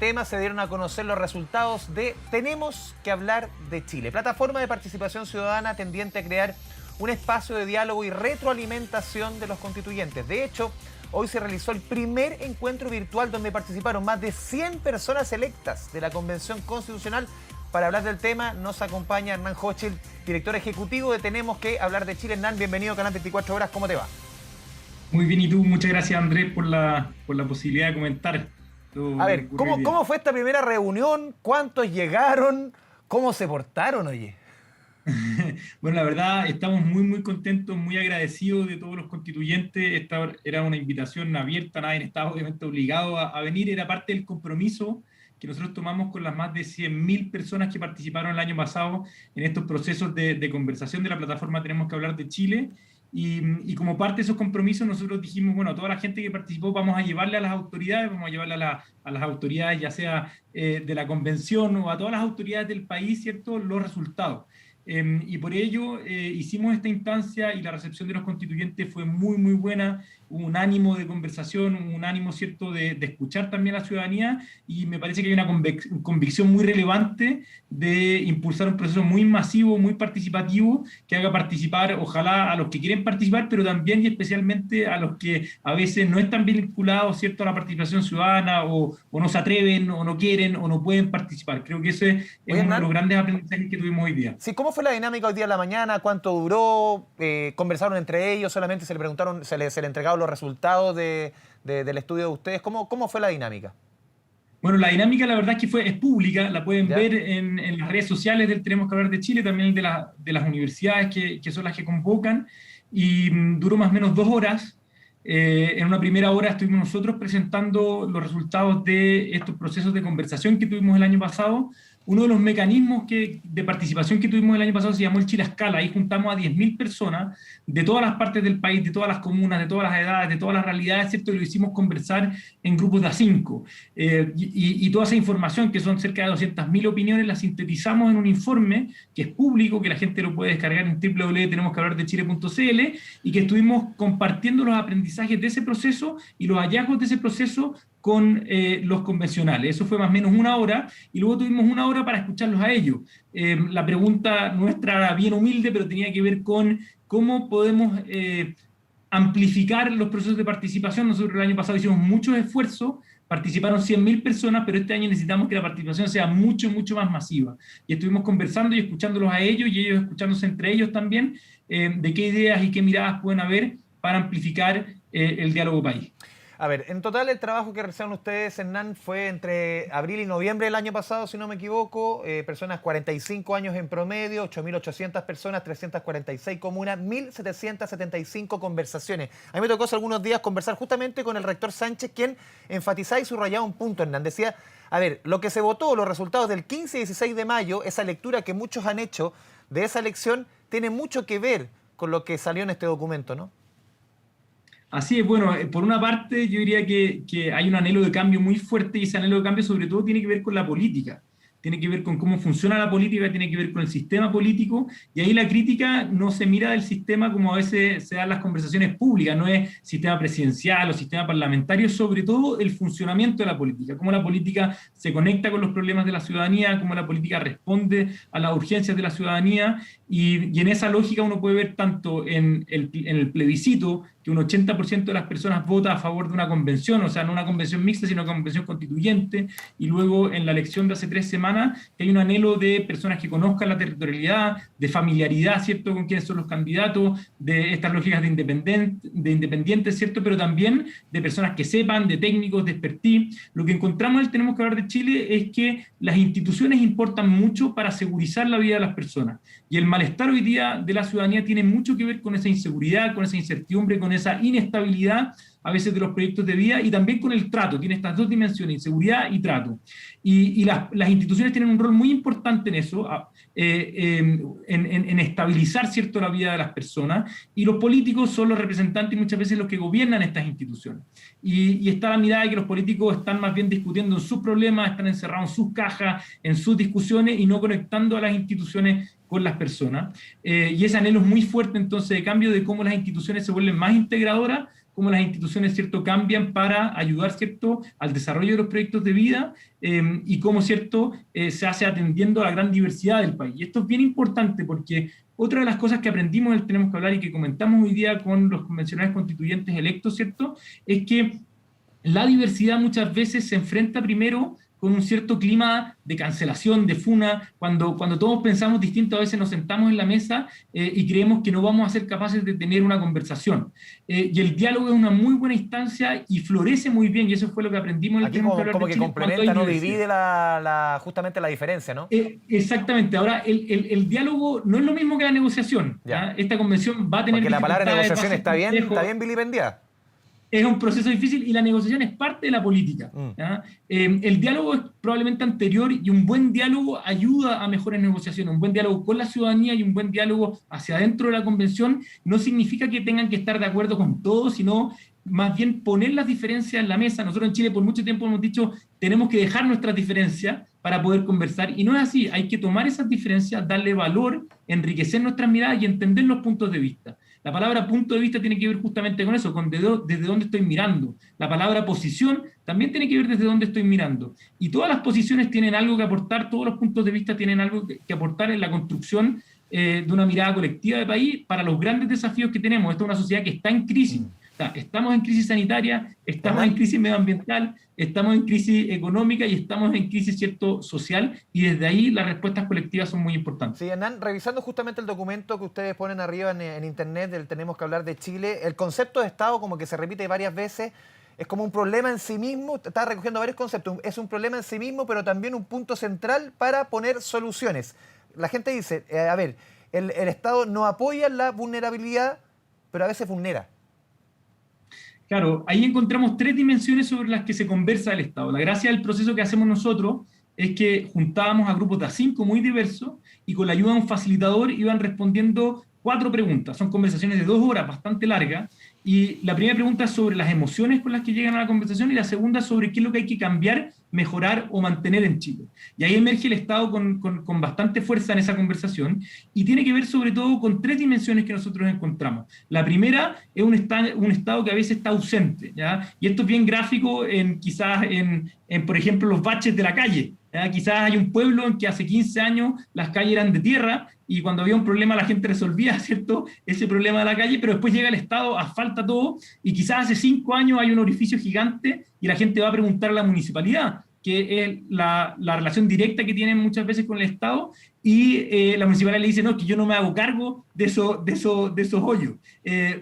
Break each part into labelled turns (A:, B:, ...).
A: tema se dieron a conocer los resultados de Tenemos que hablar de Chile, plataforma de participación ciudadana tendiente a crear un espacio de diálogo y retroalimentación de los constituyentes. De hecho, hoy se realizó el primer encuentro virtual donde participaron más de 100 personas electas de la Convención Constitucional. Para hablar del tema nos acompaña Hernán Hochschild, director ejecutivo de Tenemos que hablar de Chile. Hernán, bienvenido a Canal 24 Horas, ¿cómo te va?
B: Muy bien, y tú, muchas gracias Andrés por la posibilidad de comentar.
A: A ver, ¿cómo fue esta primera reunión? ¿Cuántos llegaron? ¿Cómo se portaron, oye?
B: Bueno, la verdad, estamos muy contentos, muy agradecidos de todos los constituyentes. Esta era una invitación abierta, nadie estaba obviamente obligado a venir, era parte del compromiso que nosotros tomamos con las más de 100.000 personas que participaron el año pasado en estos procesos de conversación de la plataforma Tenemos que hablar de Chile. Y como parte de esos compromisos nosotros dijimos, bueno, a toda la gente que participó vamos a llevarle a las autoridades, vamos a llevarle a las autoridades ya sea de la convención o a todas las autoridades del país, ¿cierto?, los resultados. Y por ello hicimos esta instancia y la recepción de los constituyentes fue muy buena, hubo un ánimo de conversación, un ánimo, ¿cierto?, de escuchar también a la ciudadanía, y me parece que hay una convicción muy relevante de impulsar un proceso muy masivo, muy participativo, que haga participar, ojalá, a los que quieren participar, pero también y especialmente a los que a veces no están vinculados, ¿cierto?, a la participación ciudadana, o no se atreven, o no quieren, o no pueden participar. Creo que ese es uno de los grandes aprendizajes que tuvimos hoy día.
A: Sí, ¿cómo fue la dinámica hoy día en la mañana? ¿Cuánto duró? ¿Conversaron entre ellos? ¿Solamente se le preguntaron, se le entregaron los resultados del estudio de ustedes? ¿Cómo fue la dinámica?
B: Bueno, la dinámica la verdad es que es pública, la pueden
A: ¿Ya?
B: ver en las redes sociales del Tenemos que hablar de Chile, también de las universidades que son las que convocan, y duró más o menos 2 horas. En una primera hora estuvimos nosotros presentando los resultados de estos procesos de conversación que tuvimos el año pasado. Uno de los mecanismos de participación que tuvimos el año pasado se llamó el Chile a Escala. Ahí juntamos a 10.000 personas de todas las partes del país, de todas las comunas, de todas las edades, de todas las realidades, ¿cierto? Y lo hicimos conversar en grupos de A5. Y toda esa información, que son cerca de 200.000 opiniones, la sintetizamos en un informe que es público, que la gente lo puede descargar en www.tenemosquehablardechile.cl, y que estuvimos compartiendo los aprendizajes de ese proceso y los hallazgos de ese proceso con los convencionales. Eso fue más o menos 1 hora, y luego tuvimos 1 hora para escucharlos a ellos. La pregunta nuestra era bien humilde, pero tenía que ver con cómo podemos amplificar los procesos de participación. Nosotros el año pasado hicimos muchos esfuerzos, participaron 100.000 personas, pero este año necesitamos que la participación sea mucho más masiva. Y estuvimos conversando y escuchándolos a ellos, y ellos escuchándose entre ellos también, de qué ideas y qué miradas pueden haber para amplificar el diálogo país.
A: A ver, en total el trabajo que realizaron ustedes, Hernán, fue entre abril y noviembre del año pasado, si no me equivoco, personas 45 años en promedio, 8.800 personas, 346 comunas, 1.775 conversaciones. A mí me tocó hace algunos días conversar justamente con el rector Sánchez, quien enfatizaba y subrayaba un punto, Hernán. Decía, a ver, lo que se votó, los resultados del 15 y 16 de mayo, esa lectura que muchos han hecho de esa elección, tiene mucho que ver con lo que salió en este documento, ¿no?
B: Así es, bueno, por una parte yo diría que hay un anhelo de cambio muy fuerte, y ese anhelo de cambio sobre todo tiene que ver con la política, tiene que ver con cómo funciona la política, tiene que ver con el sistema político, y ahí la crítica no se mira del sistema como a veces se dan las conversaciones públicas, no es sistema presidencial o sistema parlamentario, sobre todo el funcionamiento de la política, cómo la política se conecta con los problemas de la ciudadanía, cómo la política responde a las urgencias de la ciudadanía, y en esa lógica uno puede ver tanto en el plebiscito, que un 80% de las personas vota a favor de una convención, o sea, no una convención mixta, sino una convención constituyente, y luego en la elección de hace 3 semanas, que hay un anhelo de personas que conozcan la territorialidad, de familiaridad, ¿cierto?, con quiénes son los candidatos, de estas lógicas de independientes, ¿cierto?, pero también de personas que sepan, de técnicos, de expertise. Lo que encontramos en el Tenemos que hablar de Chile es que las instituciones importan mucho para segurizar la vida de las personas, y el malestar hoy día de la ciudadanía tiene mucho que ver con esa inseguridad, con esa incertidumbre, con esa inestabilidad a veces de los proyectos de vida, y también con el trato. Tiene estas 2 dimensiones, inseguridad y trato. Y las instituciones tienen un rol muy importante en eso, en estabilizar, ¿cierto?, la vida de las personas, y los políticos son los representantes y muchas veces los que gobiernan estas instituciones. Y está la mirada de que los políticos están más bien discutiendo en sus problemas, están encerrados en sus cajas, en sus discusiones, y no conectando a las instituciones con las personas. Y ese anhelo es muy fuerte entonces de cambio, de cómo las instituciones se vuelven más integradoras cómo las instituciones, ¿cierto?, cambian para ayudar, ¿cierto?, al desarrollo de los proyectos de vida y cómo, ¿cierto?, se hace atendiendo a la gran diversidad del país. Y esto es bien importante porque otra de las cosas que aprendimos en el Tenemos que Hablar y que comentamos hoy día con los convencionales constituyentes electos, ¿cierto?, es que la diversidad muchas veces se enfrenta primero con un cierto clima de cancelación, de funa, cuando todos pensamos distinto, a veces nos sentamos en la mesa y creemos que no vamos a ser capaces de tener una conversación. Y el diálogo es una muy buena instancia y florece muy bien, y eso fue lo que aprendimos en el
A: Aquí
B: Tenemos que Hablar
A: como
B: de
A: que
B: Chile,
A: complementa, no divide justamente la diferencia, ¿no?
B: Exactamente. Ahora, el diálogo no es lo mismo que la negociación.
A: Ya.
B: Esta convención va a tener
A: Porque la palabra
B: dificultades, va a
A: negociación
B: ser
A: está
B: complejo.
A: bien vilipendiada.
B: Es un proceso difícil y la negociación es parte de la política.
A: Mm.
B: El diálogo es probablemente anterior y un buen diálogo ayuda a mejores negociaciones. Un buen diálogo con la ciudadanía y un buen diálogo hacia adentro de la convención no significa que tengan que estar de acuerdo con todo, sino más bien poner las diferencias en la mesa. Nosotros en Chile por mucho tiempo hemos dicho tenemos que dejar nuestras diferencias para poder conversar y no es así. Hay que tomar esas diferencias, darle valor, enriquecer nuestras miradas y entender los puntos de vista. La palabra punto de vista tiene que ver justamente con eso, con desde dónde estoy mirando. La palabra posición también tiene que ver desde dónde estoy mirando. Y todas las posiciones tienen algo que aportar, todos los puntos de vista tienen algo que aportar en la construcción de una mirada colectiva de país para los grandes desafíos que tenemos. Esta es una sociedad que está en crisis. O sea, estamos en crisis sanitaria, estamos en crisis medioambiental, estamos en crisis económica y estamos en crisis, ¿cierto?, social, y desde ahí las respuestas colectivas son muy importantes.
A: Sí, Hernán, revisando justamente el documento que ustedes ponen arriba en internet, del Tenemos que Hablar de Chile, el concepto de Estado como que se repite varias veces, es como un problema en sí mismo, está recogiendo varios conceptos, es un problema en sí mismo, pero también un punto central para poner soluciones. La gente dice, a ver, el Estado no apoya la vulnerabilidad, pero a veces vulnera.
B: Claro, ahí encontramos tres dimensiones sobre las que se conversa el Estado. La gracia del proceso que hacemos nosotros es que juntábamos a grupos de A5 muy diversos y con la ayuda de un facilitador iban respondiendo 4 preguntas. Son conversaciones de 2 horas, bastante largas. Y la primera pregunta es sobre las emociones con las que llegan a la conversación y la segunda sobre qué es lo que hay que cambiar, mejorar o mantener en Chile. Y ahí emerge el Estado con bastante fuerza en esa conversación y tiene que ver sobre todo con 3 dimensiones que nosotros encontramos. La primera es un Estado que a veces está ausente, ¿ya? Y esto es bien gráfico quizás en, por ejemplo, los baches de la calle. Quizás hay un pueblo en que hace 15 años las calles eran de tierra y cuando había un problema la gente resolvía, ¿cierto?, ese problema de la calle, pero después llega el Estado, asfalta todo y quizás hace 5 años hay un orificio gigante y la gente va a preguntar a la municipalidad, que es la relación directa que tienen muchas veces con el Estado, y la municipalidad le dice, no, que yo no me hago cargo de esos hoyos,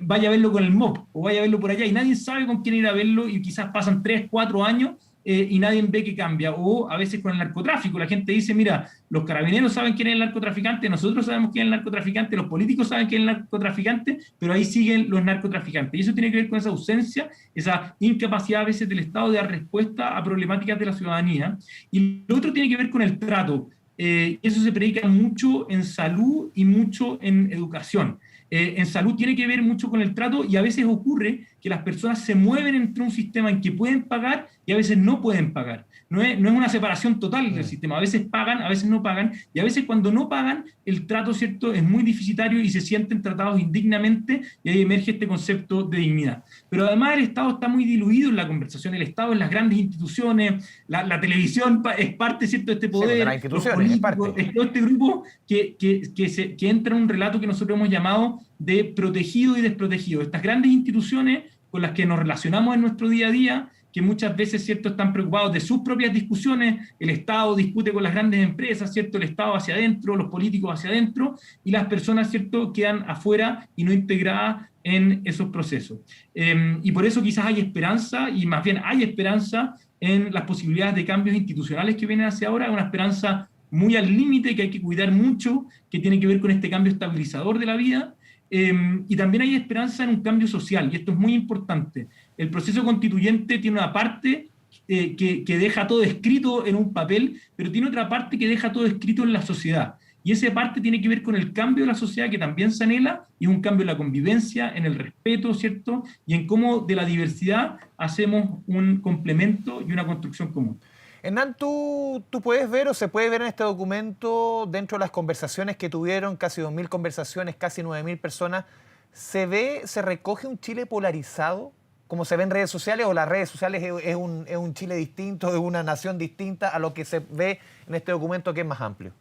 B: vaya a verlo con el MOP o vaya a verlo por allá, y nadie sabe con quién ir a verlo y quizás pasan 3, 4 años y nadie ve que cambia. O a veces con el narcotráfico, la gente dice, mira, los carabineros saben quién es el narcotraficante, nosotros sabemos quién es el narcotraficante, los políticos saben quién es el narcotraficante, pero ahí siguen los narcotraficantes. Y eso tiene que ver con esa ausencia, esa incapacidad a veces del Estado de dar respuesta a problemáticas de la ciudadanía. Y lo otro tiene que ver con el trato. Eso se predica mucho en salud y mucho en educación. En salud tiene que ver mucho con el trato y a veces ocurre que las personas se mueven entre un sistema en que pueden pagar y a veces no pueden pagar. No es una separación total del sistema. A veces pagan, a veces no pagan, y a veces cuando no pagan, el trato, ¿cierto?, es muy deficitario y se sienten tratados indignamente, y ahí emerge este concepto de dignidad. Pero además el Estado está muy diluido en la conversación. El Estado en las grandes instituciones, la televisión es parte, ¿cierto?, de este poder,
A: de las instituciones,
B: los políticos, es todo este grupo que entra en un relato que nosotros hemos llamado de protegido y desprotegido. Estas grandes instituciones con las que nos relacionamos en nuestro día a día, que muchas veces, ¿cierto?, están preocupados de sus propias discusiones, el Estado discute con las grandes empresas, ¿cierto?, el Estado hacia adentro, los políticos hacia adentro, y las personas, ¿cierto?, quedan afuera y no integradas en esos procesos. Y por eso quizás hay esperanza, y más bien hay esperanza en las posibilidades de cambios institucionales que vienen hacia ahora, una esperanza muy al límite que hay que cuidar mucho, que tiene que ver con este cambio estabilizador de la vida. Y también hay esperanza en un cambio social, y esto es muy importante. El proceso constituyente tiene una parte que deja todo escrito en un papel, pero tiene otra parte que deja todo escrito en la sociedad. Y esa parte tiene que ver con el cambio de la sociedad que también se anhela, y es un cambio en la convivencia, en el respeto, ¿cierto?, y en cómo de la diversidad hacemos un complemento y una construcción común.
A: Hernán, ¿tú puedes ver o se puede ver en este documento, dentro de las conversaciones que tuvieron, casi 2.000 conversaciones, casi 9.000 personas, se recoge un Chile polarizado? como se ve en redes sociales, o las redes sociales es un Chile distinto, es una nación distinta a lo que se ve en este documento que es más amplio?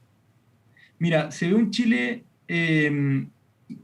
B: Mira, se ve un Chile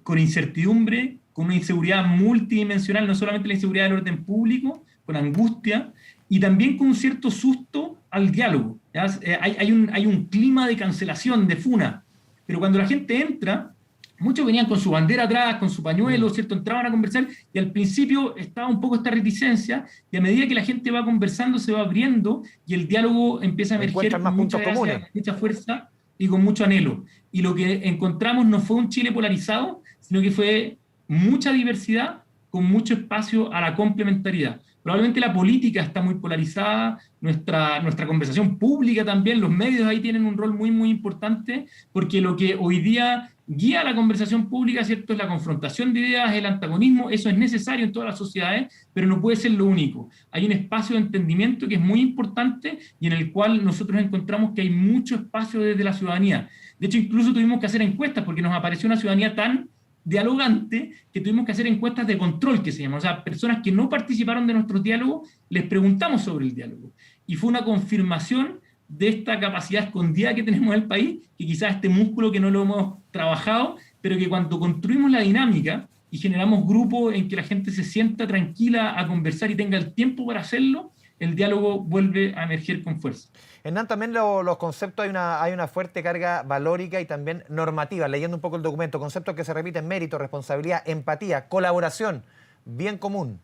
B: con incertidumbre, con una inseguridad multidimensional, no solamente la inseguridad del orden público, con angustia, y también con un cierto susto al diálogo. Hay un clima de cancelación, de funa, pero cuando la gente entra, muchos venían con su bandera atrás, con su pañuelo, ¿cierto? Entraban a conversar, y al principio estaba un poco esta reticencia, y a medida que la gente va conversando, se va abriendo, y el diálogo empieza a emerger
A: Encuentran más
B: con mucha
A: puntos
B: gracia,
A: comunes.
B: mucha fuerza y con mucho anhelo. Y lo que encontramos no fue un Chile polarizado, sino que fue mucha diversidad con mucho espacio a la complementariedad. Probablemente la política está muy polarizada, nuestra conversación pública también, los medios ahí tienen un rol muy, muy importante, porque lo que hoy día guía la conversación pública, ¿cierto?, es la confrontación de ideas, el antagonismo. Eso es necesario en todas las sociedades, pero no puede ser lo único. Hay un espacio de entendimiento que es muy importante y en el cual nosotros encontramos que hay mucho espacio desde la ciudadanía. De hecho, incluso tuvimos que hacer encuestas porque nos apareció una ciudadanía tan dialogante que tuvimos que hacer encuestas de control, que se llaman. O sea, personas que no participaron de nuestros diálogos, les preguntamos sobre el diálogo. Y fue una confirmación de esta capacidad escondida que tenemos en el país, que quizás este músculo que no lo hemos trabajado, pero que cuando construimos la dinámica y generamos grupos en que la gente se sienta tranquila a conversar y tenga el tiempo para hacerlo, el diálogo vuelve a emerger con fuerza.
A: Hernán, también los conceptos, hay una fuerte carga valórica y también normativa. Leyendo un poco el documento, conceptos que se repiten: mérito, responsabilidad, empatía, colaboración, bien común.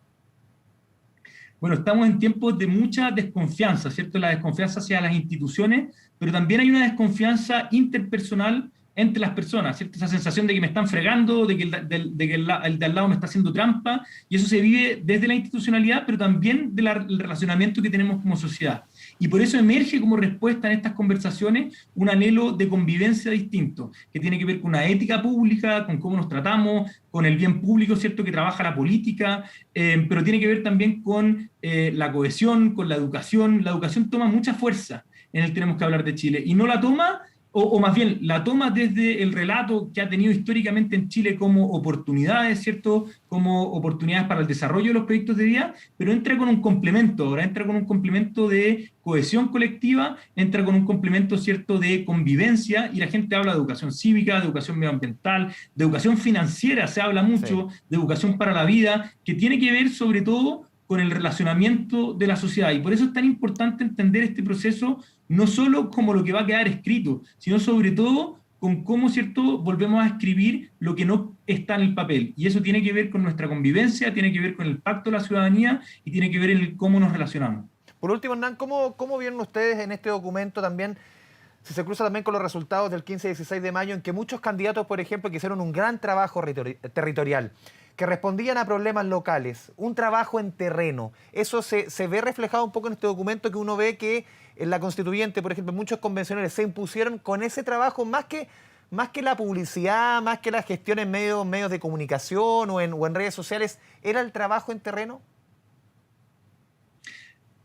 B: Bueno, estamos en tiempos de mucha desconfianza, ¿cierto? La desconfianza hacia las instituciones, pero también hay una desconfianza interpersonal entre las personas, ¿cierto? Esa sensación de que me están fregando, de que el de al lado me está haciendo trampa, y eso se vive desde la institucionalidad, pero también del relacionamiento que tenemos como sociedad. Y por eso emerge como respuesta en estas conversaciones un anhelo de convivencia distinto, que tiene que ver con una ética pública, con cómo nos tratamos, con el bien público, ¿cierto?, que trabaja la política, pero tiene que ver también con la cohesión, con la educación. La educación toma mucha fuerza en el Tenemos que hablar de Chile, y no la toma, o más bien la toma desde el relato que ha tenido históricamente en Chile como oportunidades, ¿cierto?, como oportunidades para el desarrollo de los proyectos de vida, pero entra con un complemento, ahora entra con un complemento de cohesión colectiva, entra con un complemento, ¿cierto?, de convivencia, y la gente habla de educación cívica, de educación medioambiental, de educación financiera, se habla mucho, sí, de educación para la vida, que tiene que ver sobre todo con el relacionamiento de la sociedad. Y por eso es tan importante entender este proceso no solo como lo que va a quedar escrito, sino sobre todo con cómo, ¿cierto?, volvemos a escribir lo que no está en el papel. Y eso tiene que ver con nuestra convivencia, tiene que ver con el pacto de la ciudadanía y tiene que ver en cómo nos relacionamos.
A: Por último, Hernán, ¿cómo vieron ustedes en este documento también, si se cruza también con los resultados del 15 y 16 de mayo, en que muchos candidatos, por ejemplo, que hicieron un gran trabajo territorial, que respondían a problemas locales, un trabajo en terreno? Eso se ve reflejado un poco en este documento, que uno ve que en la constituyente, por ejemplo, muchos convencionales se impusieron con ese trabajo más que la publicidad, más que la gestión en medios de comunicación o en redes sociales. ¿Era el trabajo en terreno?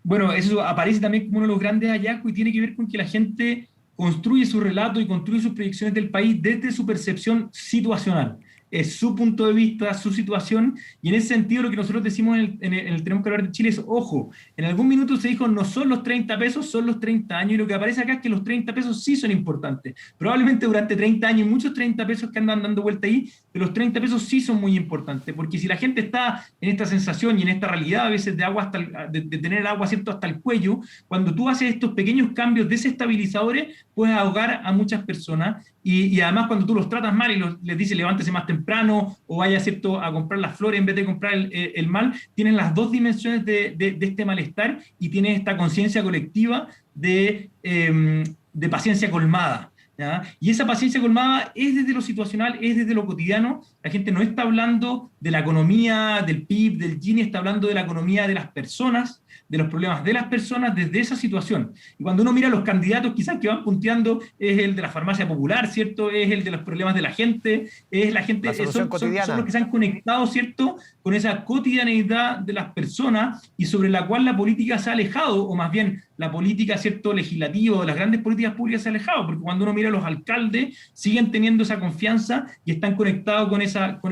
B: Bueno, eso aparece también como uno de los grandes hallazgos y tiene que ver con que la gente construye su relato y construye sus proyecciones del país desde su percepción situacional. Es su punto de vista, su situación, y en ese sentido lo que nosotros decimos en el Tenemos que hablar de Chile es: ojo, en algún minuto se dijo no son los 30 pesos, son los 30 años, y lo que aparece acá es que los 30 pesos sí son importantes. Probablemente durante 30 años, muchos 30 pesos que andan dando vuelta ahí, pero los 30 pesos sí son muy importantes, porque si la gente está en esta sensación y en esta realidad a veces de agua de tener el agua, ¿cierto?, hasta el cuello, cuando tú haces estos pequeños cambios desestabilizadores, puedes ahogar a muchas personas. Y además cuando tú los tratas mal y les dices levántese más temprano o vaya, ¿cierto?, a comprar las flores en vez de comprar el mal, tienen las dos dimensiones de este malestar, y tienes esta conciencia colectiva de paciencia colmada, ¿ya? Y esa paciencia colmada es desde lo situacional, es desde lo cotidiano. La gente no está hablando de la economía, del PIB, del Gini, está hablando de la economía de las personas, de los problemas de las personas desde esa situación. Y cuando uno mira a los candidatos quizás que van punteando, es el de la farmacia popular, ¿cierto?, es el de los problemas de la gente, es la gente, son los que se han conectado, ¿cierto?, con esa cotidianeidad de las personas y sobre la cual la política se ha alejado, o más bien la política, ¿cierto?, legislativa, las grandes políticas públicas se ha alejado, porque cuando uno mira a los alcaldes siguen teniendo esa confianza y están conectados con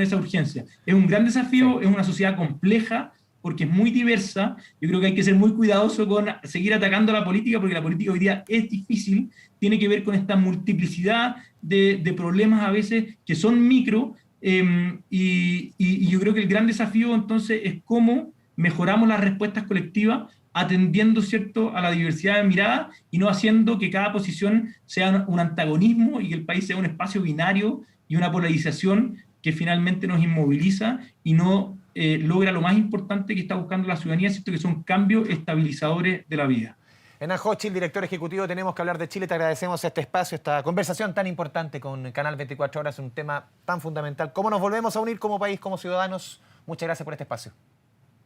B: esa urgencia. Es un gran desafío, es una sociedad compleja, porque es muy diversa. Yo creo que hay que ser muy cuidadoso con seguir atacando a la política, porque la política hoy día es difícil, tiene que ver con esta multiplicidad de problemas a veces que son micro, y yo creo que el gran desafío entonces es cómo mejoramos las respuestas colectivas atendiendo, ¿cierto?, a la diversidad de miradas y no haciendo que cada posición sea un antagonismo y que el país sea un espacio binario y una polarización que finalmente nos inmoviliza y no logra lo más importante que está buscando la ciudadanía, ¿cierto?, que son cambios estabilizadores de la vida.
A: Hernán Hochschild, director ejecutivo, Tenemos que hablar de Chile. Te agradecemos este espacio, esta conversación tan importante con Canal 24 Horas, un tema tan fundamental. ¿Cómo nos volvemos a unir como país, como ciudadanos? Muchas gracias por este espacio.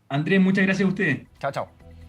B: Andrés, muchas gracias a ustedes.
A: Chao, chao.